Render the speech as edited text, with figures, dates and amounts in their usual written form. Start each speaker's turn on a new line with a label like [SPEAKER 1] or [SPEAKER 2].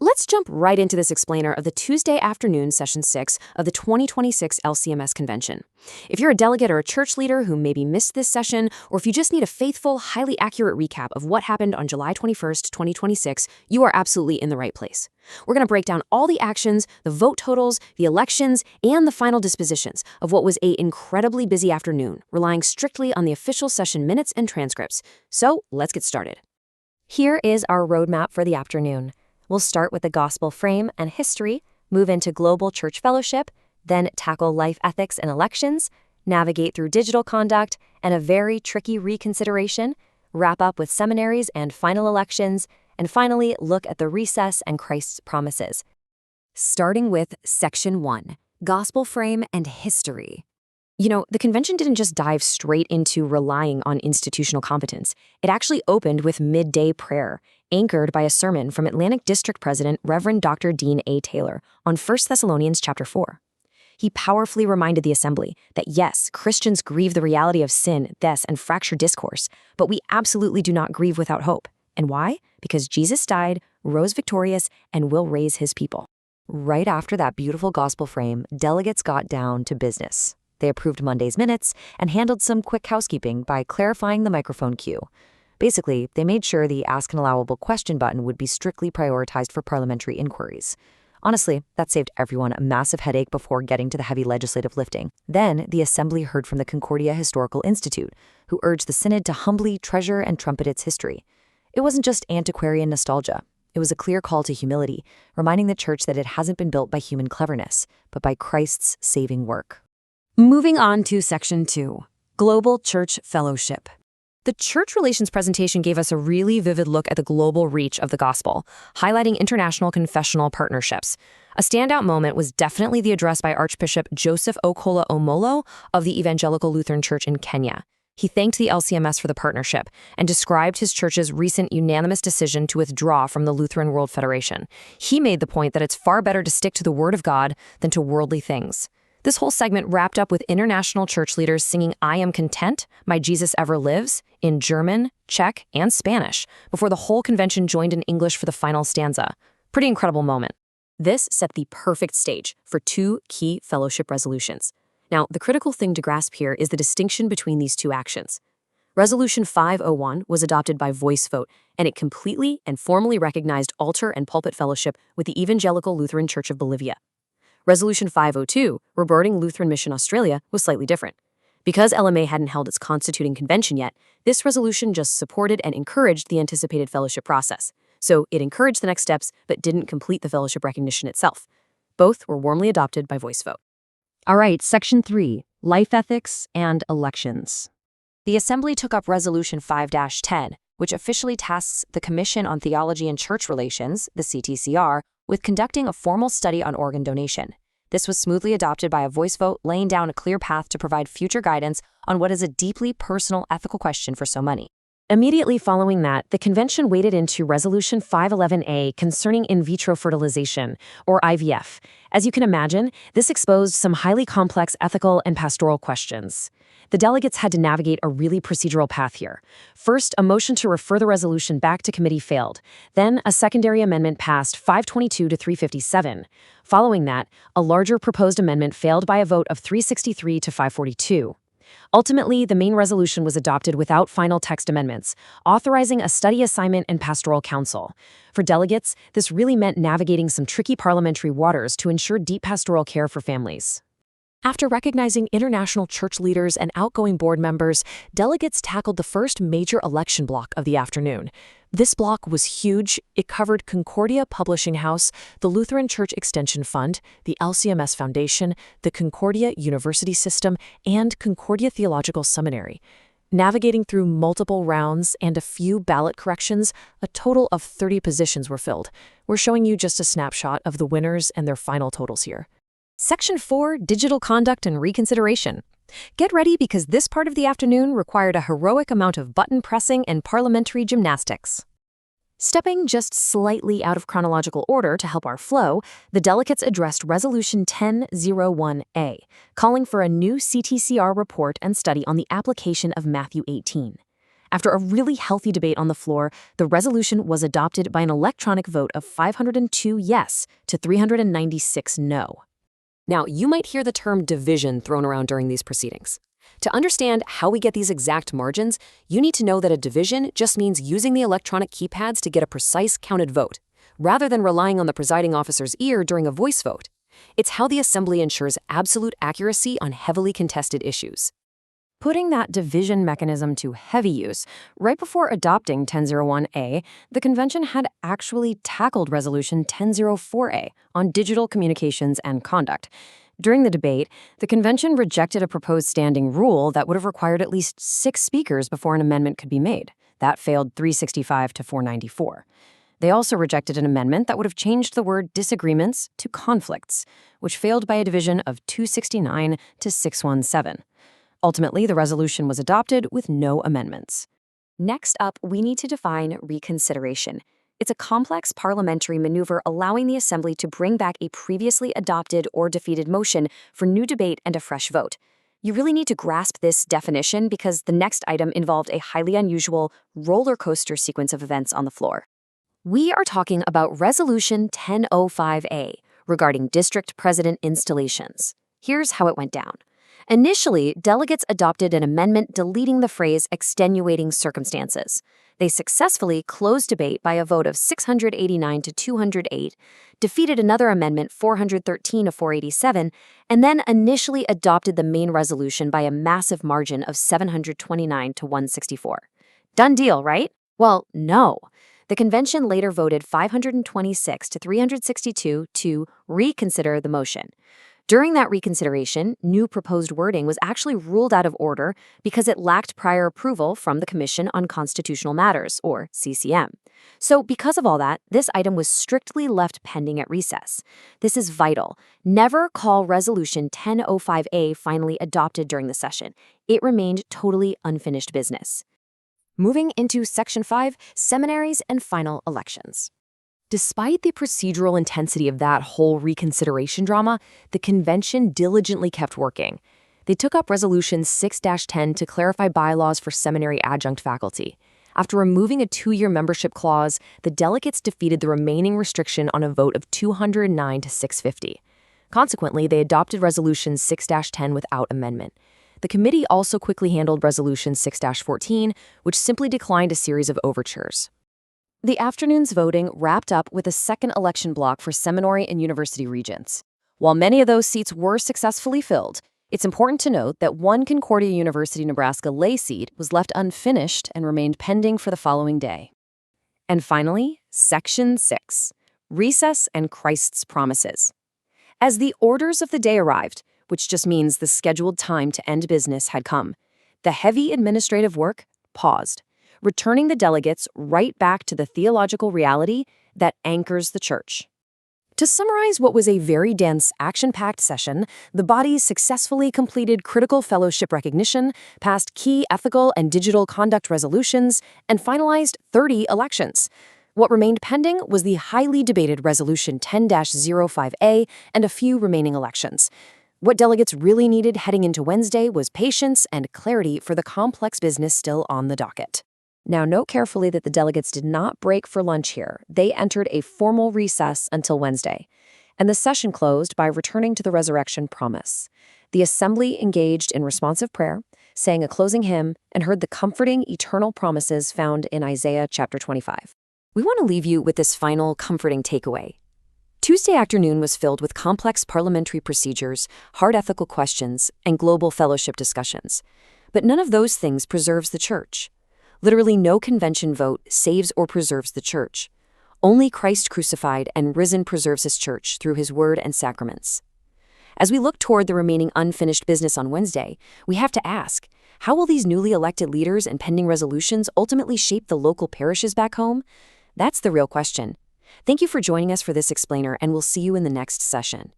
[SPEAKER 1] Let's jump right into this explainer of the Tuesday afternoon Session 6 of the 2026 LCMS Convention. If you're a delegate or a church leader who maybe missed this session, or if you just need a faithful, highly accurate recap of what happened on July 21st, 2026, you are absolutely in the right place. We're going to break down all the actions, the vote totals, the elections, and the final dispositions of what was an incredibly busy afternoon, relying strictly on the official session minutes and transcripts. So let's get started.
[SPEAKER 2] Here is our roadmap for the afternoon. We'll start with the gospel frame and history, move into global church fellowship, then tackle life ethics and elections, navigate through digital conduct and a very tricky reconsideration, wrap up with seminaries and final elections, and finally look at the recess and Christ's promises.
[SPEAKER 1] Starting with Section 1, Gospel Frame and History. The convention didn't just dive straight into relying on institutional competence. It actually opened with Midday Prayer, anchored by a sermon from Atlantic District President Reverend Dr. Dean A. Taylor on 1 Thessalonians chapter 4. He powerfully reminded the assembly that yes, Christians grieve the reality of sin, death, and fractured discourse, but we absolutely do not grieve without hope. And why? Because Jesus died, rose victorious, and will raise his people.
[SPEAKER 2] Right after that beautiful gospel frame, delegates got down to business. They approved Monday's minutes and handled some quick housekeeping by clarifying the microphone queue. Basically, they made sure the Ask an Allowable Question button would be strictly prioritized for parliamentary inquiries. Honestly, that saved everyone a massive headache before getting to the heavy legislative lifting. Then, the Assembly heard from the Concordia Historical Institute, who urged the Synod to humbly treasure and trumpet its history. It wasn't just antiquarian nostalgia. It was a clear call to humility, reminding the Church that it hasn't been built by human cleverness, but by Christ's saving work.
[SPEAKER 1] Moving on to Section 2, Global Church Fellowship. The church relations presentation gave us a really vivid look at the global reach of the gospel, highlighting international confessional partnerships. A standout moment was definitely the address by Archbishop Joseph Okola Omolo of the Evangelical Lutheran Church in Kenya. He thanked the LCMS for the partnership and described his church's recent unanimous decision to withdraw from the Lutheran World Federation. He made the point that it's far better to stick to the Word of God than to worldly things. This whole segment wrapped up with international church leaders singing I Am Content, My Jesus Ever Lives in German, Czech, and Spanish before the whole convention joined in English for the final stanza. Pretty incredible moment. This set the perfect stage for two key fellowship resolutions. Now, the critical thing to grasp here is the distinction between these two actions. Resolution 501 was adopted by voice vote, and it completely and formally recognized altar and pulpit fellowship with the Evangelical Lutheran Church of Bolivia. Resolution 502, reverting Lutheran Mission Australia, was slightly different. Because LMA hadn't held its constituting convention yet, this resolution just supported and encouraged the anticipated fellowship process. So it encouraged the next steps, but didn't complete the fellowship recognition itself. Both were warmly adopted by voice vote.
[SPEAKER 2] All right, Section 3, Life Ethics and Elections. The Assembly took up Resolution 5-10, which officially tasks the Commission on Theology and Church Relations, the CTCR, with conducting a formal study on organ donation. This was smoothly adopted by a voice vote, laying down a clear path to provide future guidance on what is a deeply personal ethical question for so many.
[SPEAKER 1] Immediately following that, the convention waded into Resolution 511A concerning in vitro fertilization, or IVF. As you can imagine, this exposed some highly complex ethical and pastoral questions. The delegates had to navigate a really procedural path here. First, a motion to refer the resolution back to committee failed. Then, a secondary amendment passed 522 to 357. Following that, a larger proposed amendment failed by a vote of 363 to 542. Ultimately, the main resolution was adopted without final text amendments, authorizing a study assignment and pastoral council. For delegates, this really meant navigating some tricky parliamentary waters to ensure deep pastoral care for families. After recognizing international church leaders and outgoing board members, delegates tackled the first major election block of the afternoon. This block was huge. It covered Concordia Publishing House, the Lutheran Church Extension Fund, the LCMS Foundation, the Concordia University System, and Concordia Theological Seminary. Navigating through multiple rounds and a few ballot corrections, a total of 30 positions were filled. We're showing you just a snapshot of the winners and their final totals here. Section 4, Digital Conduct and Reconsideration. Get ready because this part of the afternoon required a heroic amount of button pressing and parliamentary gymnastics. Stepping just slightly out of chronological order to help our flow, the delegates addressed Resolution 1001A, calling for a new CTCR report and study on the application of Matthew 18. After a really healthy debate on the floor, the resolution was adopted by an electronic vote of 502 yes to 396 no. Now, you might hear the term division thrown around during these proceedings. To understand how we get these exact margins, you need to know that a division just means using the electronic keypads to get a precise counted vote, rather than relying on the presiding officer's ear during a voice vote. It's how the assembly ensures absolute accuracy on heavily contested issues. Putting that division mechanism to heavy use, right before adopting 1001A, the convention had actually tackled Resolution 1004A on digital communications and conduct. During the debate, the convention rejected a proposed standing rule that would have required at least 6 speakers before an amendment could be made. That failed 365 to 494. They also rejected an amendment that would have changed the word disagreements to conflicts, which failed by a division of 269 to 617. Ultimately, the resolution was adopted with no amendments. Next up, we need to define reconsideration. It's a complex parliamentary maneuver allowing the Assembly to bring back a previously adopted or defeated motion for new debate and a fresh vote. You really need to grasp this definition because the next item involved a highly unusual roller coaster sequence of events on the floor. We are talking about Resolution 1005A regarding district president installations. Here's how it went down. Initially, delegates adopted an amendment deleting the phrase extenuating circumstances. They successfully closed debate by a vote of 689 to 208, defeated another amendment 413 to 487, and then initially adopted the main resolution by a massive margin of 729 to 164. Done deal, right? Well, no. The convention later voted 526 to 362 to reconsider the motion. During that reconsideration, new proposed wording was actually ruled out of order because it lacked prior approval from the Commission on Constitutional Matters, or CCM. So because of all that, this item was strictly left pending at recess. This is vital. Never call Resolution 1005A finally adopted during the session. It remained totally unfinished business. Moving into Section 5, Seminaries and Final Elections. Despite the procedural intensity of that whole reconsideration drama, the convention diligently kept working. They took up Resolution 6-10 to clarify bylaws for seminary adjunct faculty. After removing a 2-year membership clause, the delegates defeated the remaining restriction on a vote of 209 to 650. Consequently, they adopted Resolution 6-10 without amendment. The committee also quickly handled Resolution 6-14, which simply declined a series of overtures. The afternoon's voting wrapped up with a second election block for seminary and university regents. While many of those seats were successfully filled, it's important to note that one Concordia University, Nebraska lay seat was left unfinished and remained pending for the following day. And finally, Section 6, Recess and Christ's Promises. As the orders of the day arrived, which just means the scheduled time to end business had come, the heavy administrative work paused, returning the delegates right back to the theological reality that anchors the church. To summarize what was a very dense, action-packed session, the bodies successfully completed critical fellowship recognition, passed key ethical and digital conduct resolutions, and finalized 30 elections. What remained pending was the highly debated Resolution 10-05A and a few remaining elections. What delegates really needed heading into Wednesday was patience and clarity for the complex business still on the docket. Now, note carefully that the delegates did not break for lunch here. They entered a formal recess until Wednesday, and the session closed by returning to the resurrection promise. The assembly engaged in responsive prayer, sang a closing hymn, and heard the comforting eternal promises found in Isaiah chapter 25. We want to leave you with this final comforting takeaway. Tuesday afternoon was filled with complex parliamentary procedures, hard ethical questions, and global fellowship discussions. But none of those things preserves the church. Literally no convention vote saves or preserves the church. Only Christ crucified and risen preserves his church through his word and sacraments. As we look toward the remaining unfinished business on Wednesday, we have to ask, how will these newly elected leaders and pending resolutions ultimately shape the local parishes back home? That's the real question. Thank you for joining us for this explainer, and we'll see you in the next session.